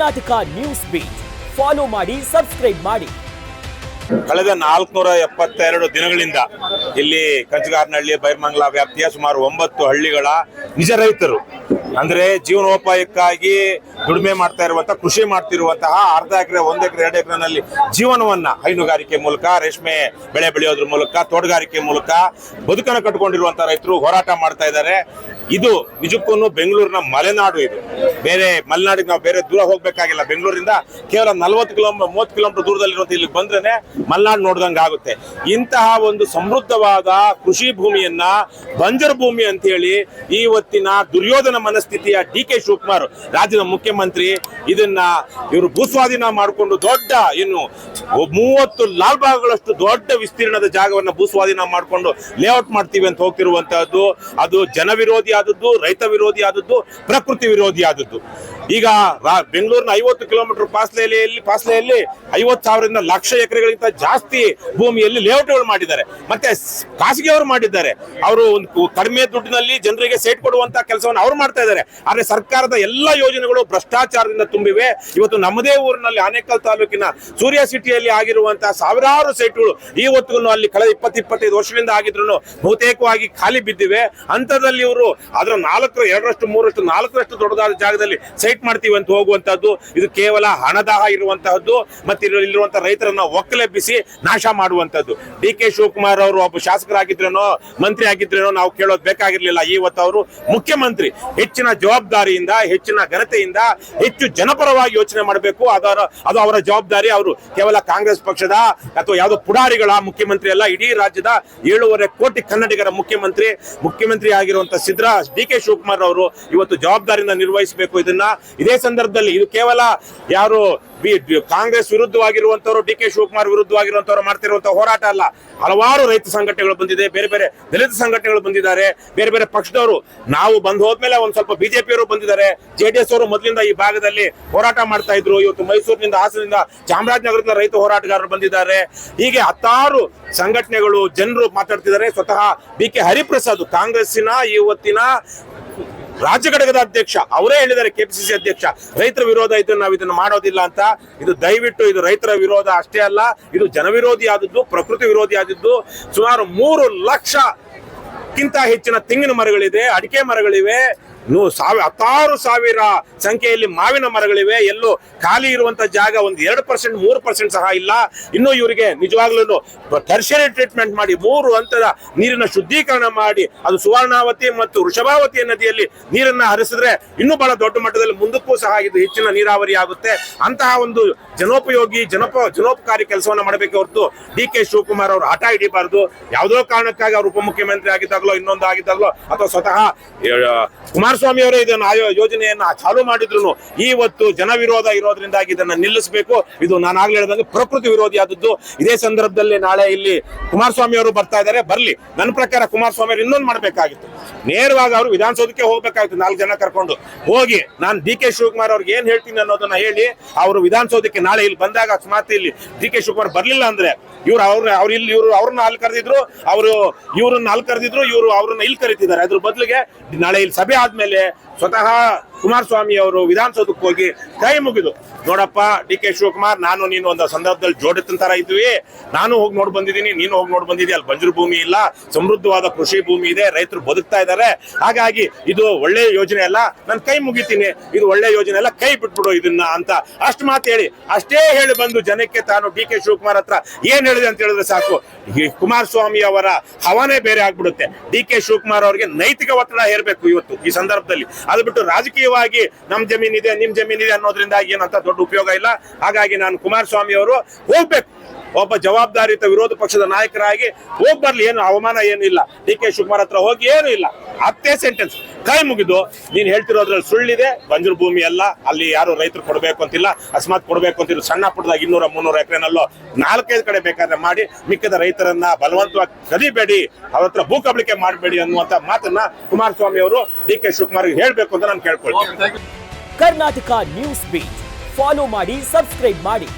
Karnataka news beet follow ಮಾಡಿ, subscribe ಮಾಡಿ. ಕಳೆದ 472 ದಿನಗಳಿಂದ ಇಲ್ಲಿ ಕಂಚಗಾರನಹಳ್ಳಿ ಬೈರಮಂಗಲ ವ್ಯಾಪ್ತಿಯ ಸುಮಾರು 9 ಹಳ್ಳಿಗಳ ನಿಜ ರೈತರು ಅಂದ್ರೆ ಜೀವನೋಪಾಯಕ್ಕಾಗಿ ದುಡಿಮೆ ಮಾಡ್ತಾ ಇರುವಂತಹ, ಕೃಷಿ ಮಾಡ್ತಿರುವಂತಹ, ಅರ್ಧ ಎಕರೆ 1 ಎಕರೆ 2 ಎಕರೆನಲ್ಲಿ ಜೀವನವನ್ನ ಹೈನುಗಾರಿಕೆ ಮೂಲಕ, ರೇಷ್ಮೆ ಬೆಳೆ ಬೆಳೆಯೋದ್ರ ಮೂಲಕ, ತೋಟಗಾರಿಕೆ ಮೂಲಕ ಬದುಕನ್ನು ಕಟ್ಟಿಕೊಂಡಿರುವಂತಹ ರೈತರು ಹೋರಾಟ ಮಾಡ್ತಾ ಇದ್ದಾರೆ. ಇದು ನಿಜಕ್ಕೂ ಬೆಂಗಳೂರಿನ ಮಲೆನಾಡು. ಇದು ಬೇರೆ ಮಲೆನಾಡಿಗೆ ನಾವು ಬೇರೆ ದೂರ ಹೋಗ್ಬೇಕಾಗಿಲ್ಲ. ಬೆಂಗಳೂರಿಂದ ಕೇವಲ 40 ಕಿಲೋಮೀಟರ್ 30 ಕಿಲೋಮೀಟರ್ ದೂರದಲ್ಲಿರುವಂತ ಇಲ್ಲಿ ಬಂದ್ರೆ ಮಲೆನಾಡು ನೋಡ್ದಂಗೆ ಆಗುತ್ತೆ. ಇಂತಹ ಒಂದು ಸಮೃದ್ಧವಾದ ಕೃಷಿ ಭೂಮಿಯನ್ನ ಬಂಜರು ಭೂಮಿ ಅಂತ ಹೇಳಿ ಇವತ್ತಿನ ದುರ್ಯೋಧನ ಮನಸ್ಥಿತಿಯ ಡಿ ಕೆ ಶಿವಕುಮಾರ್ ರಾಜ್ಯದ ಮುಖ್ಯಮಂತ್ರಿ ಇದನ್ನ ಇವರು ಭೂಸ್ವಾಧೀನ ಮಾಡಿಕೊಂಡು ದೊಡ್ಡ ಇನ್ನು 30 ಲಾಲ್ಬಾಗ್ಗಳಷ್ಟು ದೊಡ್ಡ ವಿಸ್ತೀರ್ಣದ ಜಾಗವನ್ನ ಭೂಸ್ವಾಧೀನ ಮಾಡಿಕೊಂಡು ಲೇಔಟ್ ಮಾಡ್ತೀವಿ ಅಂತ ಹೋಗ್ತಿರುವಂತಹದ್ದು ಅದು ಜನ ವಿರೋಧಿ ಆದದ್ದು, ರೈತ ವಿರೋಧಿ ಆದದ್ದು, ಪ್ರಕೃತಿ ವಿರೋಧಿ ಆದದ್ದು. ಈಗ ಬೆಂಗಳೂರಿನ 50 ಕಿಲೋಮೀಟರ್ ಪಾಸ್ಲೆಯಲ್ಲಿ 50,000ರಿಂದ ಲಕ್ಷ ಎಕರೆಗಳಿಗಿಂತ ಜಾಸ್ತಿ ಭೂಮಿಯಲ್ಲಿ ಲೇಔಟ್ಗಳು ಮಾಡಿದ್ದಾರೆ. ಮತ್ತೆ ಖಾಸಗಿಯವರು ಮಾಡಿದ್ದಾರೆ. ಅವರು ಒಂದು ಕಡಿಮೆ ದುಡ್ಡಿನಲ್ಲಿ ಜನರಿಗೆ ಸೈಟ್ ಕೊಡುವಂತ ಕೆಲಸವನ್ನು ಅವ್ರು ಮಾಡ್ತಾ ಇದ್ದಾರೆ. ಆದ್ರೆ ಸರ್ಕಾರದ ಎಲ್ಲ ಯೋಜನೆಗಳು ಭ್ರಷ್ಟಾಚಾರದಿಂದ ತುಂಬಿವೆ. ಇವತ್ತು ನಮ್ಮದೇ ಊರಿನಲ್ಲಿ ಆನೇಕಲ್ ತಾಲೂಕಿನ ಸೂರ್ಯ ಸಿಟಿಯಲ್ಲಿ ಆಗಿರುವಂತಹ ಸಾವಿರಾರು ಸೈಟ್ಗಳು ಇವತ್ತು ಅಲ್ಲಿ ಕಳೆದ 20-25 ವರ್ಷದಿಂದ ಆಗಿದ್ರು ಬಹುತೇಕವಾಗಿ ಖಾಲಿ ಬಿದ್ದಿವೆ. ಅಂತದಲ್ಲಿ ಇವರು ಅದರ 2/3 4ರಷ್ಟು ದೊಡ್ಡದಾದ ಜಾಗದಲ್ಲಿ ಸೈಟ್ ಮಾಡ್ತೀವಿ ಅಂತ ಹೋಗುವಂತಹದ್ದು ಇದು ಕೇವಲ ಹಣದಾಹ ಇರುವಂತಹದ್ದು. ಮತ್ತೆ ಇಲ್ಲಿರುವಂತಹ ರೈತರನ್ನ ಒಕ್ಕಲೆಬ್ಬಿಸಿ ನಾಶ ಮಾಡುವಂತದ್ದು. ಡಿ ಕೆ ಶಿವಕುಮಾರ್ ಅವರು ಒಬ್ಬ ಶಾಸಕರಾಗಿದ್ರೇನೋ ಮಂತ್ರಿ ಆಗಿದ್ರೇನೋ ನಾವು ಕೇಳೋದು ಬೇಕಾಗಿರ್ಲಿಲ್ಲ. ಇವತ್ತು ಅವರು ಮುಖ್ಯಮಂತ್ರಿ. ಹೆಚ್ಚಿನ ಜವಾಬ್ದಾರಿಯಿಂದ, ಹೆಚ್ಚಿನ ಘನತೆಯಿಂದ, ಹೆಚ್ಚು ಜನಪರವಾಗಿ ಯೋಚನೆ ಮಾಡಬೇಕು. ಅದು ಅವರ ಜವಾಬ್ದಾರಿ. ಅವರು ಕೇವಲ ಕಾಂಗ್ರೆಸ್ ಪಕ್ಷದ ಅಥವಾ ಯಾವುದೋ ಪುಡಾರಿಗಳ ಮುಖ್ಯಮಂತ್ರಿ ಅಲ್ಲ. ಇಡೀ ರಾಜ್ಯದ 7.5 ಕೋಟಿ ಕನ್ನಡಿಗರ ಮುಖ್ಯಮಂತ್ರಿ ಆಗಿರುವಂತಹ ಡಿ ಕೆ ಶಿವಕುಮಾರ್ ಅವರು ಇವತ್ತು ಜವಾಬ್ದಾರಿಯಿಂದ ನಿರ್ವಹಿಸಬೇಕು. ಇದೇ ಸಂದರ್ಭದಲ್ಲಿ ಇದು ಕೇವಲ ಯಾರು ಕಾಂಗ್ರೆಸ್ ವಿರುದ್ಧವಾಗಿರುವಂತವರು, ಡಿ ಕೆ ಶಿವಕುಮಾರ್ ವಿರುದ್ಧವಾಗಿರುವಂತವರು ಮಾಡ್ತಿರುವಂತಹ ಹೋರಾಟ ಅಲ್ಲ. ಹಲವಾರು ರೈತ ಸಂಘಟನೆಗಳು ಬಂದಿದೆ, ಬೇರೆ ಬೇರೆ ದಲಿತ ಸಂಘಟನೆಗಳು ಬಂದಿದ್ದಾರೆ, ಬೇರೆ ಬೇರೆ ಪಕ್ಷದವರು. ನಾವು ಬಂದು ಹೋದ್ಮೇಲೆ ಒಂದ್ ಸ್ವಲ್ಪ ಬಿಜೆಪಿಯವರು ಬಂದಿದ್ದಾರೆ. ಜೆಡಿಎಸ್ ಅವರು ಮೊದಲಿಂದ ಈ ಭಾಗದಲ್ಲಿ ಹೋರಾಟ ಮಾಡ್ತಾ ಇದ್ರು. ಇವತ್ತು ಮೈಸೂರಿನಿಂದ, ಹಾಸನದಿಂದ, ಚಾಮರಾಜನಗರದಿಂದ ರೈತ ಹೋರಾಟಗಾರರು ಬಂದಿದ್ದಾರೆ. ಹೀಗೆ 10 ಸಂಘಟನೆಗಳು, ಜನರು ಮಾತಾಡ್ತಿದ್ದಾರೆ. ಸ್ವತಃ ಬಿ ಕೆ ಹರಿಪ್ರಸಾದ್ ಕಾಂಗ್ರೆಸ್ಸಿನ ಇವತ್ತಿನ ರಾಜ್ಯ ಘಟಕದ ಅಧ್ಯಕ್ಷ ಅವರೇ ಹೇಳಿದ್ದಾರೆ, ಕೆಪಿಸಿಸಿ ಅಧ್ಯಕ್ಷ, ರೈತರ ವಿರೋಧ ಇದ್ದು ನಾವು ಇದನ್ನು ಮಾಡೋದಿಲ್ಲ ಅಂತ. ಇದು ದಯವಿಟ್ಟು ಇದು ರೈತರ ವಿರೋಧ ಅಷ್ಟೇ ಅಲ್ಲ, ಇದು ಜನ ವಿರೋಧಿ ಆದದ್ದು, ಪ್ರಕೃತಿ ವಿರೋಧಿ ಆದದ್ದು. ಸುಮಾರು 3 ಲಕ್ಷಕ್ಕಿಂತ ಹೆಚ್ಚಿನ ತೆಂಗಿನ ಮರಗಳಿದೆ, ಅಡಿಕೆ ಮರಗಳಿವೆ, 16,000 ಸಂಖ್ಯೆಯಲ್ಲಿ ಮಾವಿನ ಮರಗಳಿವೆ. ಎಲ್ಲೂ ಖಾಲಿ ಇರುವಂತ ಜಾಗ ಒಂದು 2% 3% ಸಹ ಇಲ್ಲ. ಇನ್ನು ಇವರಿಗೆ ನಿಜವಾಗ್ಲೂ ಟರ್ಷರಿ ಟ್ರೀಟ್ಮೆಂಟ್ ಮಾಡಿ 3 ಹಂತದ ನೀರಿನ ಶುದ್ಧೀಕರಣ ಮಾಡಿ ಅದು ಸುವರ್ಣಾವತಿ ಮತ್ತು ವೃಷಭಾವತಿ ನದಿಯಲ್ಲಿ ನೀರನ್ನ ಹರಿಸಿದ್ರೆ ಇನ್ನೂ ಬಹಳ ದೊಡ್ಡ ಮಟ್ಟದಲ್ಲಿ ಮುಂದಕ್ಕೂ ಸಹ ಇದು ಹೆಚ್ಚಿನ ನೀರಾವರಿ ಆಗುತ್ತೆ. ಅಂತಹ ಒಂದು ಜನೋಪಯೋಗಿ ಜನೋಪಕಾರಿ ಕೆಲಸವನ್ನ ಮಾಡಬೇಕು ಹೊರತು ಡಿ ಕೆ ಶಿವಕುಮಾರ್ ಅವರು ಹಠ ಹಿಡಿಬಾರದು. ಯಾವುದೋ ಕಾರಣಕ್ಕಾಗಿ ಅವರು ಉಪಮುಖ್ಯಮಂತ್ರಿ ಆಗಿದ್ದಾಗಲೋ ಇನ್ನೊಂದು ಆಗಿದ್ದಾಗಲೋ ಅಥವಾ ಸ್ವತಃ ಕುಮಾರಸ್ವಾಮಿ ಅವರೇ ಇದನ್ನು ಯೋಜನೆಯನ್ನ ಚಾಲೂ ಮಾಡಿದ್ರು ಇವತ್ತು ಜನ ವಿರೋಧ ಇರೋದ್ರಿಂದಾಗಿ ಇದನ್ನ ನಿಲ್ಲಿಸಬೇಕು. ಇದು ನಾನು ಆಗ್ಲೇ ಹೇಳಿದಂಗೆ ಪ್ರಕೃತಿ ವಿರೋಧಿ ಆದದ್ದು. ಇದೇ ಸಂದರ್ಭದಲ್ಲಿ ನಾಳೆ ಇಲ್ಲಿ ಕುಮಾರಸ್ವಾಮಿ ಅವರು ಬರ್ತಾ ಇದ್ದಾರೆ. ಬರ್ಲಿ. ನನ್ನ ಪ್ರಕಾರ ಕುಮಾರಸ್ವಾಮಿ ಅವರು ಇನ್ನೊಂದು ಮಾಡಬೇಕಾಗಿತ್ತು, ನೇರವಾಗಿ ಅವರು ವಿಧಾನಸೌಧಕ್ಕೆ ಹೋಗ್ಬೇಕಾಗಿತ್ತು. 4 ಜನ ಕರ್ಕೊಂಡು ಹೋಗಿ ನಾನು ಡಿ ಕೆ ಶಿವಕುಮಾರ್ ಅವ್ರಿಗೆ ಏನ್ ಹೇಳ್ತೀನಿ ಅನ್ನೋದನ್ನ ಹೇಳಿ ಅವರು ವಿಧಾನಸೌಧಕ್ಕೆ ನಾಳೆ ಇಲ್ಲಿ ಬಂದಾಗ ಅಕಸ್ಮಾತ್ ಇಲ್ಲಿ ಡಿ ಕೆ ಶಿವಕುಮಾರ್ ಬರ್ಲಿಲ್ಲ ಅಂದ್ರೆ ಇವ್ರು ಅವ್ರನ್ನ ಅಲ್ಲಿ ಕರೆದಿದ್ರು, ಇವ್ರನ್ನ ಅಲ್ಲಿ ಕರೆದಿದ್ರು, ಇವರು ಅವ್ರನ್ನ ಇಲ್ಲಿ ಕರೀತಿದ್ದಾರೆ. ಅದ್ರ ಬದಲಿಗೆ ನಾಳೆ ಇಲ್ಲಿ ಸಭೆ ಆದ್ಮೇಲೆ ಸ್ವತಃ ಕುಮಾರಸ್ವಾಮಿ ಅವರು ವಿಧಾನಸೌಧಕ್ಕೆ ಹೋಗಿ ಕೈ ಮುಗಿದು, ನೋಡಪ್ಪ ಡಿ ಕೆ ಶಿವಕುಮಾರ್, ನಾನು ನೀನು ಒಂದು ಸಂದರ್ಭದಲ್ಲಿ ಜೋಡಿತನ ತರ ಇದ್ವಿ, ನಾನು ಹೋಗಿ ನೋಡಿ ಬಂದಿದ್ದೀನಿ, ನೀನು ಹೋಗಿ ನೋಡಿ ಬಂದಿದ್ದೀಯ. ಅಲ್ಲಿ ಬಂಜರು ಭೂಮಿ ಇಲ್ಲ, ಸಮೃದ್ಧವಾದ ಕೃಷಿ ಭೂಮಿ ಇದೆ, ರೈತರು ಬದುಕ್ತಾ ಇದ್ದಾರೆ. ಹಾಗಾಗಿ ಇದು ಒಳ್ಳೆ ಯೋಜನೆ ಅಲ್ಲ, ನಾನು ಕೈ ಮುಗಿತೀನಿ, ಇದು ಒಳ್ಳೆ ಯೋಜನೆ ಅಲ್ಲ, ಕೈ ಬಿಟ್ಬಿಡು ಇದನ್ನ ಅಂತ ಅಷ್ಟು ಮಾತು ಹೇಳಿ, ಅಷ್ಟೇ ಹೇಳಿ ಬಂದು ಜನಕ್ಕೆ ತಾನು ಡಿ ಕೆ ಶಿವಕುಮಾರ್ ಹತ್ರ ಏನ್ ಹೇಳಿದೆ ಅಂತ ಹೇಳಿದ್ರೆ ಸಾಕು, ಕುಮಾರಸ್ವಾಮಿ ಅವರ ಹವಾನೇ ಬೇರೆ ಆಗ್ಬಿಡುತ್ತೆ. ಡಿ ಕೆ ಶಿವಕುಮಾರ್ ಅವರಿಗೆ ನೈತಿಕ ಒತ್ತಡ ಹೇರಬೇಕು ಇವತ್ತು ಈ ಸಂದರ್ಭದಲ್ಲಿ. ಅದು ಬಿಟ್ಟು ರಾಜಕೀಯವಾಗಿ ನಮ್ ಜಮೀನಿದೆ ನಿಮ್ ಜಮೀನಿದೆ ಅನ್ನೋದ್ರಿಂದ ಏನಂತ ದೊಡ್ಡ ಉಪಯೋಗ ಇಲ್ಲ. ಹಾಗಾಗಿ ನಾನು ಕುಮಾರಸ್ವಾಮಿ ಅವರು ಹೋಗ್ಬೇಕು, ಒಬ್ಬ ಜವಾಬ್ದಾರಿಯುತ ವಿರೋಧ ಪಕ್ಷದ ನಾಯಕರಾಗಿ ಹೋಗ್ಬರ್ಲಿ, ಏನು ಅವಮಾನ ಏನು ಇಲ್ಲ. ಡಿ ಕೆ ಶಿವಕುಮಾರ್ ಹತ್ರ ಹೋಗಿ ಏನು ಇಲ್ಲ, 10 ಸೆಂಟೆನ್ಸ್ ಕೈ ಮುಗಿದು, ನೀನ್ ಹೇಳ್ತಿರೋದ್ರಲ್ಲಿ ಸುಳ್ಳಿದೆ, ಬಂಜರು ಭೂಮಿ ಅಲ್ಲ, ಅಲ್ಲಿ ಯಾರು ರೈತರು ಕೊಡ್ಬೇಕು ಅಂತಿಲ್ಲ, ಅಕಸ್ಮಾತ್ ಕೊಡ್ಬೇಕು ಅಂತಿದ್ರು ಸಣ್ಣ ಪುಟ್ಟದಾಗ 200-300 ಎಕರೆನಲ್ಲೋ 4-5 ಕಡೆ ಬೇಕಾದ್ರೆ ಮಾಡಿ, ಮಿಕ್ಕದ ರೈತರನ್ನ ಬಲವಂತವಾಗಿ ಕದಿಬೇಡಿ, ಅವ್ರ ಹತ್ರ ಭೂ ಕಬಳಿಕೆ ಮಾಡಬೇಡಿ ಅನ್ನುವಂತ ಮಾತನ್ನ ಕುಮಾರಸ್ವಾಮಿ ಅವರು ಡಿ ಕೆ ಶಿವಕುಮಾರ್ ಹೇಳ್ಬೇಕು ಅಂತ ನಾನು ಕೇಳ್ಕೊಳ್ತೀನಿ. ಕರ್ನಾಟಕ ನ್ಯೂಸ್ ಬೀಟ್ ಫಾಲೋ ಮಾಡಿ, ಸಬ್ಸ್ಕ್ರೈಬ್ ಮಾಡಿ.